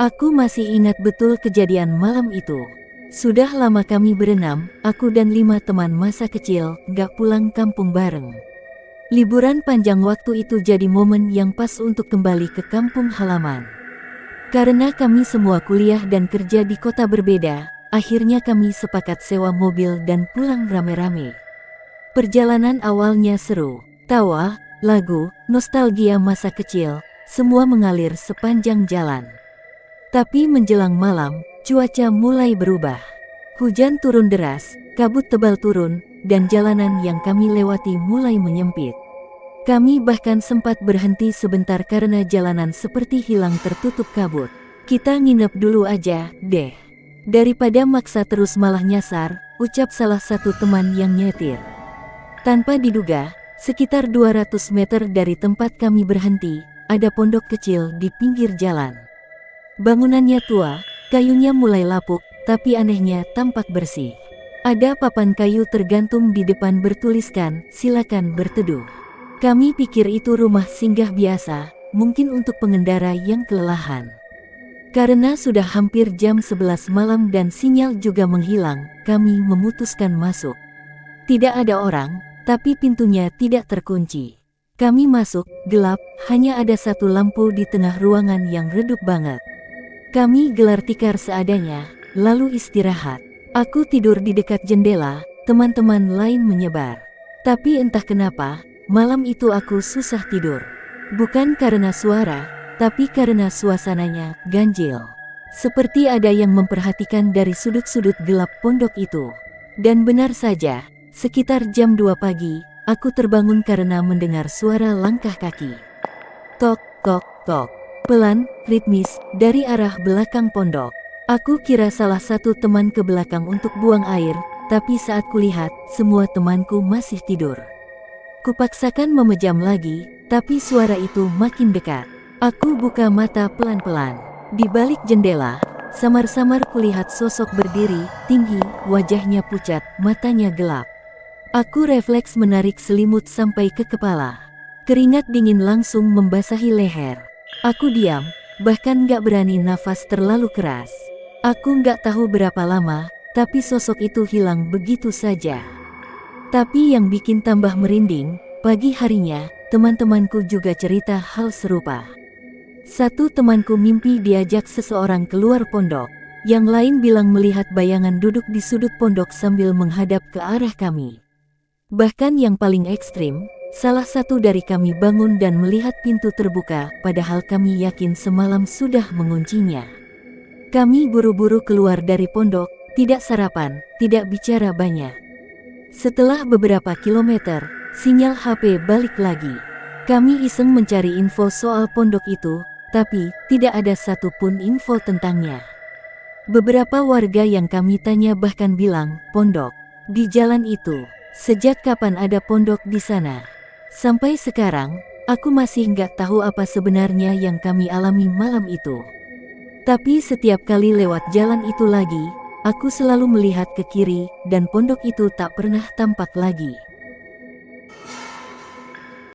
Aku masih ingat betul kejadian malam itu. Sudah lama kami berenam, aku dan 5 teman masa kecil, gak pulang kampung bareng. Liburan panjang waktu itu jadi momen yang pas untuk kembali ke kampung halaman. Karena kami semua kuliah dan kerja di kota berbeda, akhirnya kami sepakat sewa mobil dan pulang rame-rame. Perjalanan awalnya seru, tawa, lagu, nostalgia masa kecil, semua mengalir sepanjang jalan. Tapi menjelang malam, cuaca mulai berubah. Hujan turun deras, kabut tebal turun, dan jalanan yang kami lewati mulai menyempit. Kami bahkan sempat berhenti sebentar karena jalanan seperti hilang tertutup kabut. Kita nginep dulu aja, deh. Daripada maksa terus malah nyasar, ucap salah satu teman yang nyetir. Tanpa diduga, sekitar 200 meter dari tempat kami berhenti, ada pondok kecil di pinggir jalan. Bangunannya tua, kayunya mulai lapuk, tapi anehnya tampak bersih. Ada papan kayu tergantung di depan bertuliskan, "Silakan berteduh." Kami pikir itu rumah singgah biasa, mungkin untuk pengendara yang kelelahan. Karena sudah hampir jam 11 malam dan sinyal juga menghilang, kami memutuskan masuk. Tidak ada orang, tapi pintunya tidak terkunci. Kami masuk, gelap, hanya ada satu lampu di tengah ruangan yang redup banget. Kami gelar tikar seadanya, lalu istirahat. Aku tidur di dekat jendela, teman-teman lain menyebar. Tapi entah kenapa, malam itu aku susah tidur. Bukan karena suara, tapi karena suasananya ganjil. Seperti ada yang memperhatikan dari sudut-sudut gelap pondok itu. Dan benar saja, sekitar jam 2 pagi, aku terbangun karena mendengar suara langkah kaki. Tok, tok, tok. Pelan, ritmis, dari arah belakang pondok. Aku kira salah satu teman ke belakang untuk buang air, tapi saat kulihat, semua temanku masih tidur. Kupaksakan memejam lagi, tapi suara itu makin dekat. Aku buka mata pelan-pelan. Di balik jendela, samar-samar kulihat sosok berdiri, tinggi, wajahnya pucat, matanya gelap. Aku refleks menarik selimut sampai ke kepala. Keringat dingin langsung membasahi leher. Aku diam, bahkan gak berani nafas terlalu keras. Aku gak tahu berapa lama, tapi sosok itu hilang begitu saja. Tapi yang bikin tambah merinding, pagi harinya, teman-temanku juga cerita hal serupa. Satu temanku mimpi diajak seseorang keluar pondok. Yang lain bilang melihat bayangan duduk di sudut pondok sambil menghadap ke arah kami. Bahkan yang paling ekstrim, salah satu dari kami bangun dan melihat pintu terbuka, padahal kami yakin semalam sudah menguncinya. Kami buru-buru keluar dari pondok, tidak sarapan, tidak bicara banyak. Setelah beberapa kilometer, sinyal HP balik lagi. Kami iseng mencari info soal pondok itu, tapi tidak ada satupun info tentangnya. Beberapa warga yang kami tanya bahkan bilang, pondok di jalan itu. Sejak kapan ada pondok di sana? Sampai sekarang, aku masih nggak tahu apa sebenarnya yang kami alami malam itu. Tapi setiap kali lewat jalan itu lagi, aku selalu melihat ke kiri, dan pondok itu tak pernah tampak lagi.